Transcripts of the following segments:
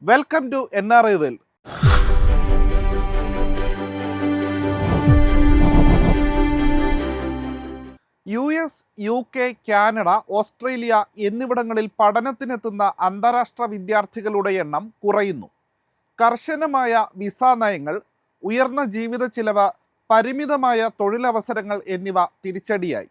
Welcome to NRI world. US, UK, Canada, Australia എന്നിവിടങ്ങളിൽ പഠനത്തിനെത്തുന്ന അന്താരാഷ്ട്ര വിദ്യാർത്ഥികളുടെ എണ്ണം കുറയുന്നു. കർശനമായ വിസ നയങ്ങൾ, ഉയർന്ന ജീവിത ചിലവ്, പരിമിതമായ തൊഴിലവസരങ്ങൾ എന്നിവ തിരിച്ചടിയായി.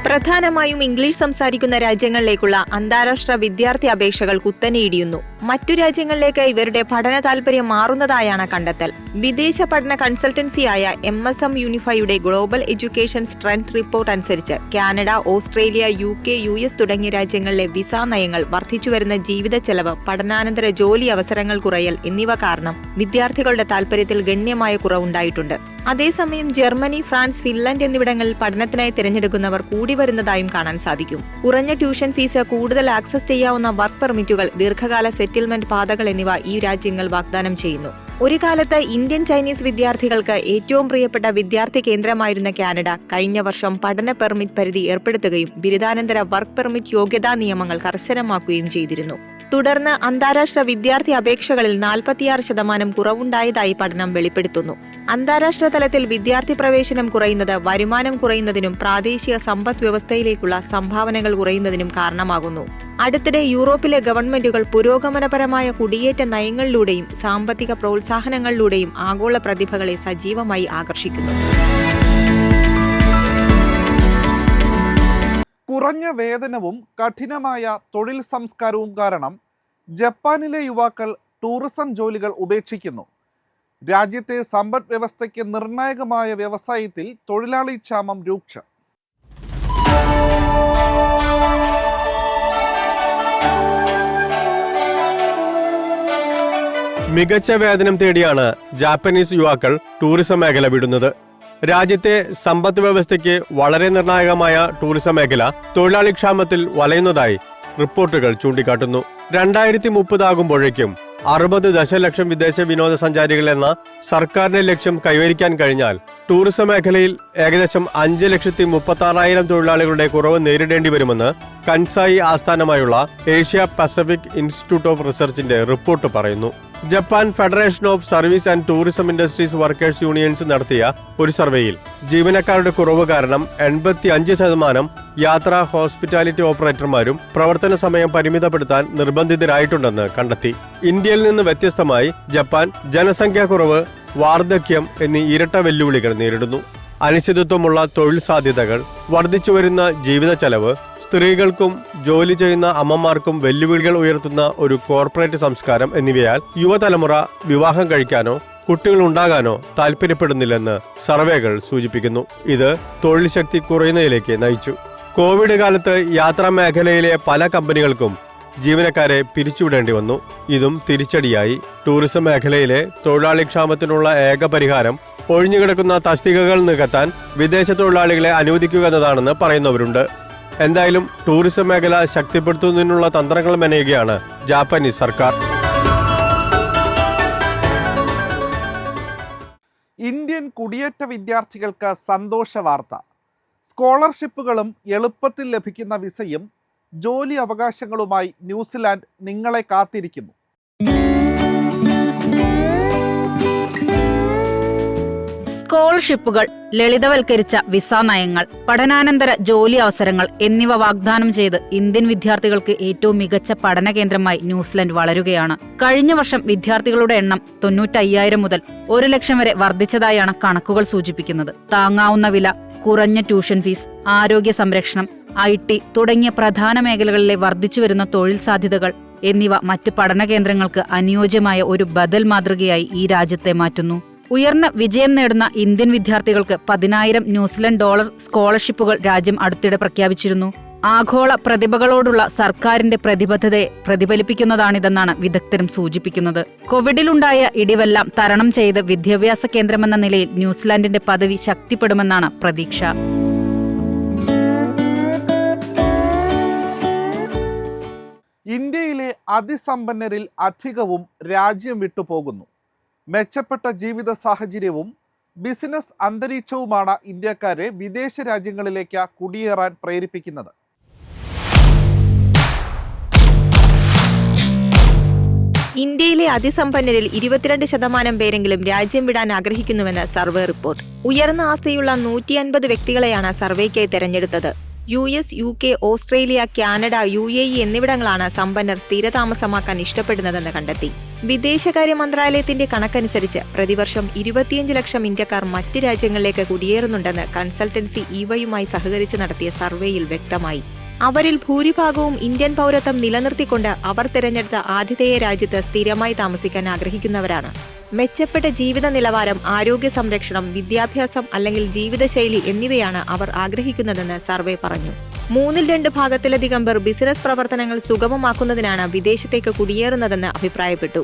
പ്രധാനമായും ഇംഗ്ലീഷ് സംസാരിക്കുന്ന രാജ്യങ്ങളിലേക്കുള്ള അന്താരാഷ്ട്ര വിദ്യാർത്ഥി അപേക്ഷകൾ കുത്തനെ ഇടിയുന്നു. മറ്റു രാജ്യങ്ങളിലേക്ക് ഇവരുടെ പഠന താൽപര്യം മാറുന്നതായാണ് കണ്ടെത്തൽ. വിദേശ പഠന കൺസൾട്ടൻസിയായ MSM യൂണിഫൈയുടെ ഗ്ലോബൽ എഡ്യൂക്കേഷൻ സ്ട്രെങ്ത് റിപ്പോർട്ട് അനുസരിച്ച് കാനഡ, ഓസ്ട്രേലിയ, UK, US തുടങ്ങിയ രാജ്യങ്ങളിലെ വിസ നയങ്ങൾ, വർദ്ധിച്ചുവരുന്ന ജീവിത ചെലവ്, പഠനാനന്തര ജോലി അവസരങ്ങൾ കുറയൽ എന്നിവ കാരണം വിദ്യാർത്ഥികളുടെ താൽപര്യത്തിൽ ഗണ്യമായ കുറവുണ്ടായിട്ടുണ്ട്. അതേസമയം ജർമ്മനി, ഫ്രാൻസ്, ഫിൻലൻഡ് എന്നിവിടങ്ങളിൽ പഠനത്തിനായി തിരഞ്ഞെടുക്കുന്നവർ കൂടി വരുന്നതായും കാണാൻ സാധിക്കും. കുറഞ്ഞ ട്യൂഷൻ ഫീസ്, കൂടുതൽ ആക്സസ് ചെയ്യാവുന്ന വർക്ക് പെർമിറ്റുകൾ, ദീർഘകാല സെറ്റിൽമെന്റ് പാതകൾ എന്നിവ ഈ രാജ്യങ്ങൾ വാഗ്ദാനം ചെയ്യുന്നു. ഒരു കാലത്ത് ഇന്ത്യൻ ചൈനീസ് വിദ്യാർത്ഥികൾക്ക് ഏറ്റവും പ്രിയപ്പെട്ട വിദ്യാർത്ഥി കേന്ദ്രമായിരുന്ന കാനഡ കഴിഞ്ഞ വർഷം പഠന പെർമിറ്റ് പരിധി ഏർപ്പെടുത്തുകയും ബിരുദാനന്തര വർക്ക് പെർമിറ്റ് യോഗ്യതാ നിയമങ്ങൾ കർശനമാക്കുകയും ചെയ്തിരുന്നു. തുടർന്ന് അന്താരാഷ്ട്ര വിദ്യാർത്ഥി അപേക്ഷകളിൽ 46% കുറവുണ്ടായതായി പഠനം വെളിപ്പെടുത്തുന്നു. അന്താരാഷ്ട്ര തലത്തിൽ വിദ്യാർത്ഥി പ്രവേശനം കുറയുന്നത് വരുമാനം കുറയുന്നതിനും പ്രാദേശിക സമ്പദ് വ്യവസ്ഥയിലേക്കുള്ള സംഭാവനകൾ കുറയുന്നതിനും കാരണമാകുന്നു. അടുത്തിടെ യൂറോപ്പിലെ ഗവൺമെന്റുകൾ പുരോഗമനപരമായ കുടിയേറ്റ നയങ്ങളിലൂടെയും സാമ്പത്തിക പ്രോത്സാഹനങ്ങളിലൂടെയും ആഗോള പ്രതിഭകളെ സജീവമായി ആകർഷിക്കുന്നു. കുറഞ്ഞ വേതനവും കഠിനമായ തൊഴിൽ സംസ്കാരവും കാരണം ജപ്പാനിലെ യുവാക്കൾ ടൂറിസം ജോലികൾ ഉപേക്ഷിക്കുന്നു. രാജ്യത്തെ സമ്പദ് വ്യവസ്ഥയ്ക്ക് നിർണായകമായ വ്യവസായത്തിൽ തൊഴിലാളി ക്ഷാമം രൂക്ഷം. മികച്ച വേതനം തേടിയാണ് ജാപ്പനീസ് യുവാക്കൾ ടൂറിസം മേഖല വിടുന്നത്. രാജ്യത്തെ സമ്പദ് വ്യവസ്ഥയ്ക്ക് വളരെ നിർണായകമായ ടൂറിസം മേഖല തൊഴിലാളി ക്ഷാമത്തിൽ വലയുന്നതായി റിപ്പോർട്ടുകൾ ചൂണ്ടിക്കാട്ടുന്നു. 2030 ആകുമ്പോഴേക്കും 60 ദശലക്ഷം വിദേശ വിനോദസഞ്ചാരികൾ എന്ന സർക്കാരിന്റെ ലക്ഷ്യം കൈവരിക്കാൻ കഴിഞ്ഞാൽ ടൂറിസം മേഖലയിൽ ഏകദേശം 5,36,000 തൊഴിലാളികളുടെ കുറവ് നേരിടേണ്ടി വരുമെന്ന് കൻസായി ആസ്ഥാനമായുള്ള ഏഷ്യ പസഫിക് ഇൻസ്റ്റിറ്റ്യൂട്ട് ഓഫ് റിസർച്ചിന്റെ റിപ്പോർട്ട് പറയുന്നു. Japan federation of service and tourism industries workers unions നടത്തിയ ഒരു സർവേയിൽ ജീവനക്കാരുടെ കുറവ് കാരണം 85% യാത്രാ ഹോസ്പിറ്റാലിറ്റി ഓപ്പറേറ്റർമാരും പ്രവർത്തന സമയം പരിമിതപ്പെടുത്താൻ നിർബന്ധിതരായിട്ടുണ്ടെന്ന് കണ്ടെത്തി. ഇന്ത്യയിൽ നിന്ന് വ്യത്യസ്തമായി ജപ്പാൻ ജനസംഖ്യാ കുറവ്, വാർദ്ധക്യം എന്നീ ഇരട്ട വെല്ലുവിളികൾ നേരിടുന്നു. അനിശ്ചിതത്വമുള്ള തൊഴിൽ സാധ്യതകൾ, വർദ്ധിച്ചുവരുന്ന ജീവിത ചെലവ്, സ്ത്രീകൾക്കും ജോലി ചെയ്യുന്ന അമ്മമാർക്കും വെല്ലുവിളികൾ ഉയർത്തുന്ന ഒരു കോർപ്പറേറ്റ് സംസ്കാരം എന്നിവയാൽ യുവതലമുറ വിവാഹം കഴിക്കാനോ കുട്ടികൾ ഉണ്ടാകാനോ താൽപര്യപ്പെടുന്നില്ലെന്ന് സർവേകൾ സൂചിപ്പിക്കുന്നു. ഇത് തൊഴിൽ ശക്തി കുറയുന്നതിലേക്ക് നയിച്ചു. കോവിഡ് കാലത്ത് യാത്രാ മേഖലയിലെ പല കമ്പനികൾക്കും ജീവനക്കാരെ പിരിച്ചുവിടേണ്ടി വന്നു. ഇതും തിരിച്ചടിയായി. ടൂറിസം മേഖലയിലെ തൊഴിലാളി ക്ഷാമത്തിനുള്ള ഏക പരിഹാരം ഒഴിഞ്ഞുകിടക്കുന്ന തസ്തികകൾ നികത്താൻ വിദേശ തൊഴിലാളികളെ അനുവദിക്കുക എന്നതാണെന്ന് പറയുന്നവരുണ്ട്. എന്തായാലും ടൂറിസം മേഖല ശക്തിപ്പെടുത്തുന്നതിനുള്ള തന്ത്രങ്ങൾ മെനയുകയാണ് ജാപ്പനീസ് സർക്കാർ. ഇന്ത്യൻ കുടിയേറ്റ വിദ്യാർത്ഥികൾക്ക് സന്തോഷ വാർത്ത. സ്കോളർഷിപ്പുകളും എളുപ്പത്തിൽ ലഭിക്കുന്ന വിസയും ജോലി അവകാശങ്ങളുമായി ന്യൂസിലാൻഡ് നിങ്ങളെ കാത്തിരിക്കുന്നു. സ്കോളർഷിപ്പുകൾ, ലളിതവൽക്കരിച്ച വിസ നയങ്ങൾ, പഠനാനന്തര ജോലി അവസരങ്ങൾ എന്നിവ വാഗ്ദാനം ചെയ്ത് ഇന്ത്യൻ വിദ്യാർത്ഥികൾക്ക് ഏറ്റവും മികച്ച പഠന കേന്ദ്രമായി ന്യൂസിലൻഡ് വളരുകയാണ്. കഴിഞ്ഞ വർഷം വിദ്യാർത്ഥികളുടെ എണ്ണം 95,000 മുതൽ 1 ലക്ഷം വരെ വർദ്ധിച്ചതായാണ് കണക്കുകൾ സൂചിപ്പിക്കുന്നത്. താങ്ങാവുന്ന വില, കുറഞ്ഞ ട്യൂഷൻ ഫീസ്, ആരോഗ്യ സംരക്ഷണം, IT തുടങ്ങിയ പ്രധാന മേഖലകളിലെ വർദ്ധിച്ചുവരുന്ന തൊഴിൽ സാധ്യതകൾ എന്നിവ മറ്റ് പഠന കേന്ദ്രങ്ങൾക്ക് അനുയോജ്യമായ ഒരു ബദൽ മാതൃകയായി ഈ രാജ്യത്തെ മാറ്റുന്നു. ഉയർന്ന വിജയം നേടുന്ന ഇന്ത്യൻ വിദ്യാർത്ഥികൾക്ക് $10,000 സ്കോളർഷിപ്പുകൾ രാജ്യം അടുത്തിടെ പ്രഖ്യാപിച്ചിരുന്നു. ആഗോള പ്രതിഭകളോടുള്ള സർക്കാരിന്റെ പ്രതിബദ്ധതയെ പ്രതിഫലിപ്പിക്കുന്നതാണിതെന്നാണ് വിദഗ്ധരും സൂചിപ്പിക്കുന്നത്. കോവിഡിലുണ്ടായ ഇടിവെല്ലാം തരണം ചെയ്ത് വിദ്യാഭ്യാസ കേന്ദ്രമെന്ന നിലയിൽ ന്യൂസിലാൻഡിന്റെ പദവി ശക്തിപ്പെടുമെന്നാണ് പ്രതീക്ഷ. ഇന്ത്യയിലെ അതിസമ്പന്നരിൽ അധികവും രാജ്യം വിട്ടുപോകുന്നു. മെച്ചപ്പെട്ട ജീവിത സാഹചര്യവും ബിസിനസ് അന്തരീക്ഷവുമാണ് ഇന്ത്യക്കാരെ വിദേശ രാജ്യങ്ങളിലേക്ക് കുടിയേറാൻ പ്രേരിപ്പിക്കുന്നത്. ഇന്ത്യയിലെ അതിസമ്പന്നരിൽ 22% പേരെങ്കിലും രാജ്യം വിടാൻ ആഗ്രഹിക്കുന്നുവെന്ന് സർവേ റിപ്പോർട്ട്. ഉയർന്ന ആസ്തിയുള്ള 150 വ്യക്തികളെയാണ് സർവേക്കായി തെരഞ്ഞെടുത്തത്. US, UK, Australia, Canada, UAE എന്നിവിടങ്ങളാണ് സമ്പന്നർ സ്ഥിരതാമസമാക്കാൻ ഇഷ്ടപ്പെടുന്നതെന്ന് കണ്ടെത്തി. വിദേശകാര്യ മന്ത്രാലയത്തിന്റെ കണക്കനുസരിച്ച് പ്രതിവർഷം 25 ലക്ഷം ഇന്ത്യക്കാർ മറ്റ് രാജ്യങ്ങളിലേക്ക് കുടിയേറുന്നുണ്ടെന്ന് കൺസൾട്ടൻസി EYയുമായി സഹകരിച്ച് നടത്തിയ സർവേയിൽ വ്യക്തമായി. അവരിൽ ഭൂരിഭാഗവും ഇന്ത്യൻ പൗരത്വം നിലനിർത്തിക്കൊണ്ട് അവർ തിരഞ്ഞെടുത്ത ആതിഥേയ രാജ്യത്ത് സ്ഥിരമായി താമസിക്കാൻ ആഗ്രഹിക്കുന്നവരാണ്. മെച്ചപ്പെട്ട ജീവിത നിലവാരം, ആരോഗ്യ സംരക്ഷണം, വിദ്യാഭ്യാസം അല്ലെങ്കിൽ ജീവിതശൈലി എന്നിവയാണ് അവർ ആഗ്രഹിക്കുന്നതെന്ന് സർവേ പറഞ്ഞു. 2/3 ഭാഗത്തിലധികം പേർ ബിസിനസ് പ്രവർത്തനങ്ങൾ സുഗമമാക്കുന്നതിനാണ് വിദേശത്തേക്ക് കുടിയേറുന്നതെന്ന് അഭിപ്രായപ്പെട്ടു.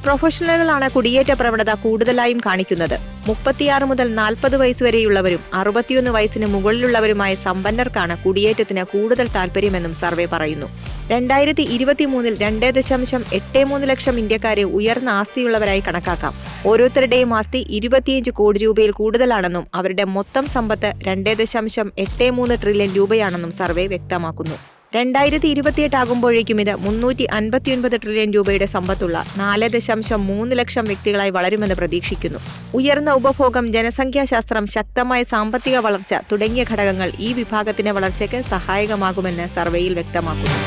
പ്രൊഫഷണലുകളാണ് കുടിയേറ്റ പ്രവണത കൂടുതലായും കാണിക്കുന്നത്. 36 മുതൽ 40 വയസ്സ് വരെയുള്ളവരും 61 വയസ്സിന് മുകളിലുള്ളവരുമായ സമ്പന്നർക്കാണ് കുടിയേറ്റത്തിന് കൂടുതൽ താൽപര്യമെന്നും സർവേ പറയുന്നു. 2023 2.83 ലക്ഷം ഇന്ത്യക്കാരെ ഉയർന്ന ആസ്തിയുള്ളവരായി കണക്കാക്കാം. ഓരോരുത്തരുടെയും ആസ്തി 25 കോടി രൂപയിൽ കൂടുതലാണെന്നും അവരുടെ മൊത്തം സമ്പത്ത് 2.83 ട്രില്യൺ രൂപയാണെന്നും സർവേ വ്യക്തമാക്കുന്നു. 2028 ആകുമ്പോഴേക്കും ഇത് 359 ട്രില്യൺ രൂപയുടെ സമ്പത്തുള്ള 4.3 ലക്ഷം വ്യക്തികളായി വളരുമെന്ന് പ്രതീക്ഷിക്കുന്നു. ഉയർന്ന ഉപഭോഗം, ജനസംഖ്യാശാസ്ത്രം, ശക്തമായ സാമ്പത്തിക വളർച്ച തുടങ്ങിയ ഘടകങ്ങൾ ഈ വിഭാഗത്തിന്റെ വളർച്ചയ്ക്ക് സഹായകമാകുമെന്ന് സർവേയിൽ വ്യക്തമാക്കുന്നു.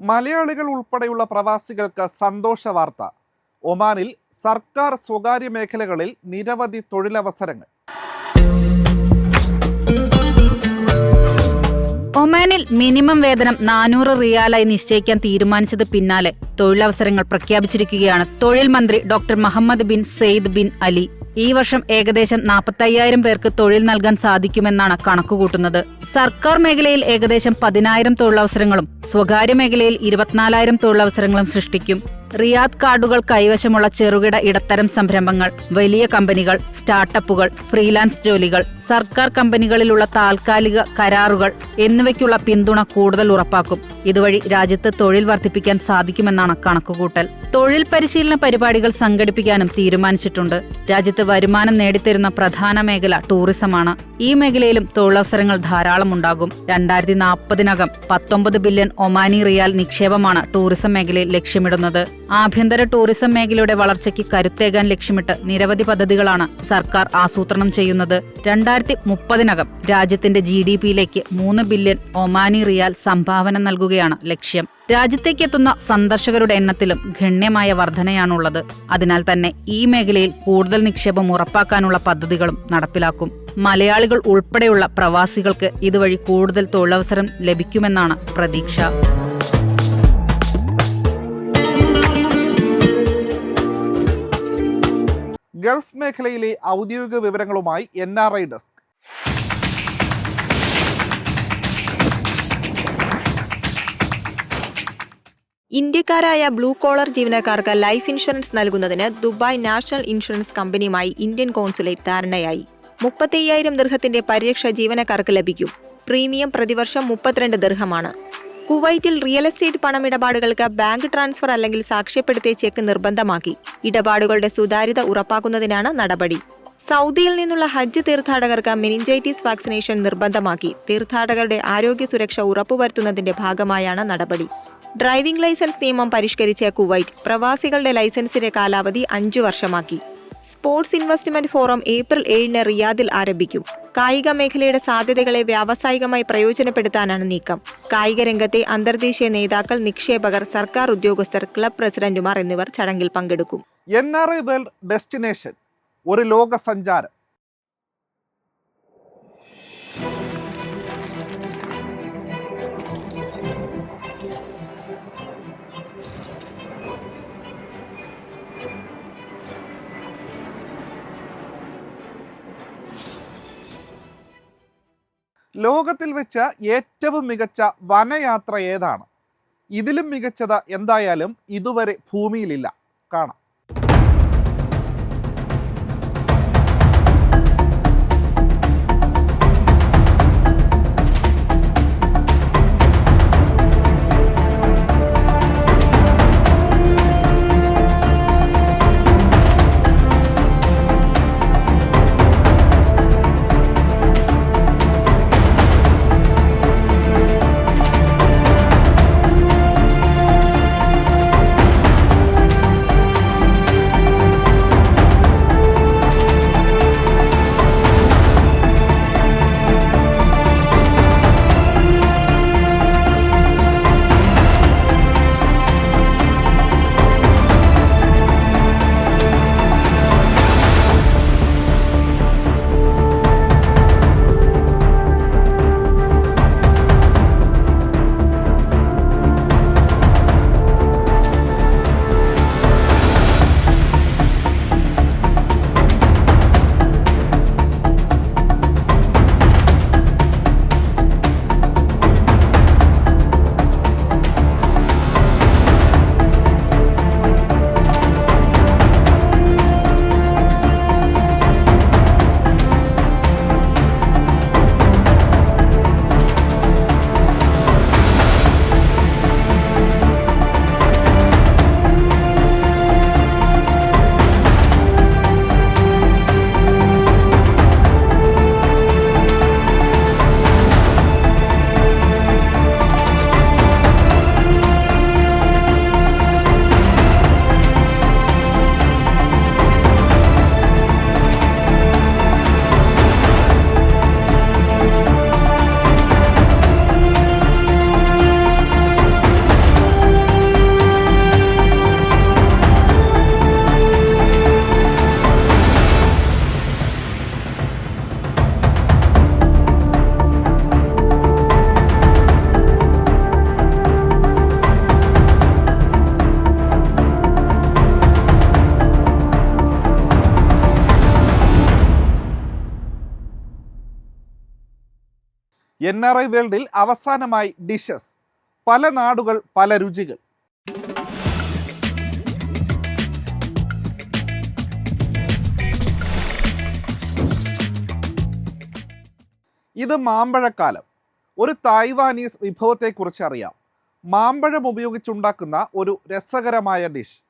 മലയാളികൾ ഉൾപ്പെടെയുള്ള പ്രവാസികൾക്ക് സന്തോഷ വാർത്ത. ഒമാനിൽ സർക്കാർ സ്വകാര്യ മേഖലകളിൽ നിരവധി തൊഴിലവസരങ്ങൾ. ഒമാനിൽ മിനിമം വേതനം 400 റിയാലായി നിശ്ചയിക്കാൻ തീരുമാനിച്ചത് പിന്നാലെ തൊഴിലവസരങ്ങൾ പ്രഖ്യാപിച്ചിരിക്കുകയാണ് തൊഴിൽ മന്ത്രി doctor Muhammad bin Said bin Ali. ഈ വർഷം ഏകദേശം 45,000 പേർക്ക് തൊഴിൽ നൽകാൻ സാധിക്കുമെന്നാണ് കണക്കുകൂട്ടുന്നത്. സർക്കാർ മേഖലയിൽ ഏകദേശം 10,000 തൊഴിലവസരങ്ങളും സ്വകാര്യ മേഖലയിൽ 24,000 തൊഴിലവസരങ്ങളും സൃഷ്ടിക്കും. റിയാദ് കാർഡുകൾ കൈവശമുള്ള ചെറുകിട ഇടത്തരം സംരംഭങ്ങൾ, വലിയ കമ്പനികൾ, സ്റ്റാർട്ടപ്പുകൾ, ഫ്രീലാൻസ് ജോലികൾ, സർക്കാർ കമ്പനികളിലുള്ള താൽക്കാലിക കരാറുകൾ എന്നിവയ്ക്കുള്ള പിന്തുണ കൂടുതൽ ഉറപ്പാക്കും. ഇതുവഴി രാജ്യത്ത് തൊഴിൽ വർദ്ധിപ്പിക്കാൻ സാധിക്കുമെന്നാണ് കണക്കുകൂട്ടൽ. തൊഴിൽ പരിശീലന പരിപാടികൾ സംഘടിപ്പിക്കാനും തീരുമാനിച്ചിട്ടുണ്ട്. രാജ്യത്ത് വരുമാനം നേടിത്തരുന്ന പ്രധാന മേഖല ടൂറിസമാണ്. ഈ മേഖലയിലും തൊഴിലവസരങ്ങൾ ധാരാളം ഉണ്ടാകും. 2040-നകം 19 ബില്യൺ ഒമാനി റിയാൽ നിക്ഷേപമാണ് ടൂറിസം മേഖലയിൽ ലക്ഷ്യമിടുന്നത്. ആഭ്യന്തര ടൂറിസം മേഖലയുടെ വളർച്ചയ്ക്ക് കരുത്തേകാൻ ലക്ഷ്യമിട്ട് നിരവധി പദ്ധതികളാണ് സർക്കാർ ആസൂത്രണം ചെയ്യുന്നത്. 2030-നകം രാജ്യത്തിന്റെ GDPയിലേക്ക് 3 ബില്യൺ ഒമാനി റിയാൽ സംഭാവന നൽകുകയാണ് ലക്ഷ്യം. രാജ്യത്തേക്ക് എത്തുന്ന സന്ദർശകരുടെ എണ്ണത്തിലും ഗണ്യമായ വർധനയാണുള്ളത്. അതിനാൽ തന്നെ ഈ മേഖലയിൽ കൂടുതൽ നിക്ഷേപം ഉറപ്പാക്കാനുള്ള പദ്ധതികളും നടപ്പിലാക്കും. മലയാളികൾ ഉൾപ്പെടെയുള്ള പ്രവാസികൾക്ക് ഇതുവഴി കൂടുതൽ തൊഴിലവസരം ലഭിക്കുമെന്നാണ് പ്രതീക്ഷ. ഗൾഫ് മേഖലയിലെ ഔദ്യോഗിക വിവരങ്ങളുമായി NRI ഡെസ്ക്. ഇന്ത്യക്കാരായ ബ്ലൂ കോളർ ജീവനക്കാർക്ക് ലൈഫ് ഇൻഷുറൻസ് നൽകുന്നതിന് ദുബായ് നാഷണൽ ഇൻഷുറൻസ് കമ്പനിയുമായി ഇന്ത്യൻ കോൺസുലേറ്റ് ധാരണയായി. 35,000 ദിർഹത്തിന്റെ പരിരക്ഷ ജീവനക്കാർക്ക് ലഭിക്കും. പ്രീമിയം പ്രതിവർഷം 32 ദിർഹമാണ്. കുവൈറ്റിൽ റിയൽ എസ്റ്റേറ്റ് പണമിടപാടുകൾക്ക് ബാങ്ക് ട്രാൻസ്ഫർ അല്ലെങ്കിൽ സാക്ഷ്യപ്പെടുത്തിയ ചെക്ക് നിർബന്ധമാക്കി. ഇടപാടുകളുടെ സുതാര്യത ഉറപ്പാക്കുന്നതിനാണ് നടപടി. സൗദിയിൽ നിന്നുള്ള ഹജ്ജ് തീർത്ഥാടകർക്ക് മെനിഞ്ചൈറ്റിസ് വാക്സിനേഷൻ നിർബന്ധമാക്കി. തീർത്ഥാടകരുടെ ആരോഗ്യ സുരക്ഷ ഉറപ്പുവരുത്തുന്നതിന്റെ ഭാഗമായാണ് നടപടി. ഡ്രൈവിംഗ് ലൈസൻസ് നിയമം പരിഷ്കരിച്ച കുവൈറ്റ് പ്രവാസികളുടെ ലൈസൻസിന്റെ കാലാവധി 5 വർഷമാക്കി. സ്പോർട്സ് ഇൻവെസ്റ്റ്മെന്റ് ഫോറം ഏപ്രിൽ 7-ന് റിയാദിൽ ആരംഭിക്കും. കായിക മേഖലയുടെ സാധ്യതകളെ വ്യാവസായികമായി പ്രയോജനപ്പെടുത്താനാണ് നീക്കം. കായിക രംഗത്തെ അന്തർദേശീയ നേതാക്കൾ, നിക്ഷേപകർ, സർക്കാർ ഉദ്യോഗസ്ഥർ, ക്ലബ് പ്രസിഡന്റുമാർ എന്നിവർ ചടങ്ങിൽ പങ്കെടുക്കും. NRI വേൾഡ് ഡെസ്റ്റിനേഷൻ, ഒരു ലോക സഞ്ചാരം. ലോകത്തിൽ വെച്ച് ഏറ്റവും മികച്ച വനയാത്ര ഏതാണ്? ഇതിലും മികച്ചത് എന്തായാലും ഇതുവരെ ഭൂമിയിലില്ല. കാണാം. NRI വേൾഡിൽ അവസാനമായി ഡിഷസ്. പല നാടുകൾ, പല രുചികൾ. ഇത് മാമ്പഴക്കാലം. ഒരു തായ്വാനീസ് വിഭവത്തെക്കുറിച്ച് അറിയാം. മാമ്പഴം ഉപയോഗിച്ചുണ്ടാക്കുന്ന ഒരു രസകരമായ ഡിഷ്.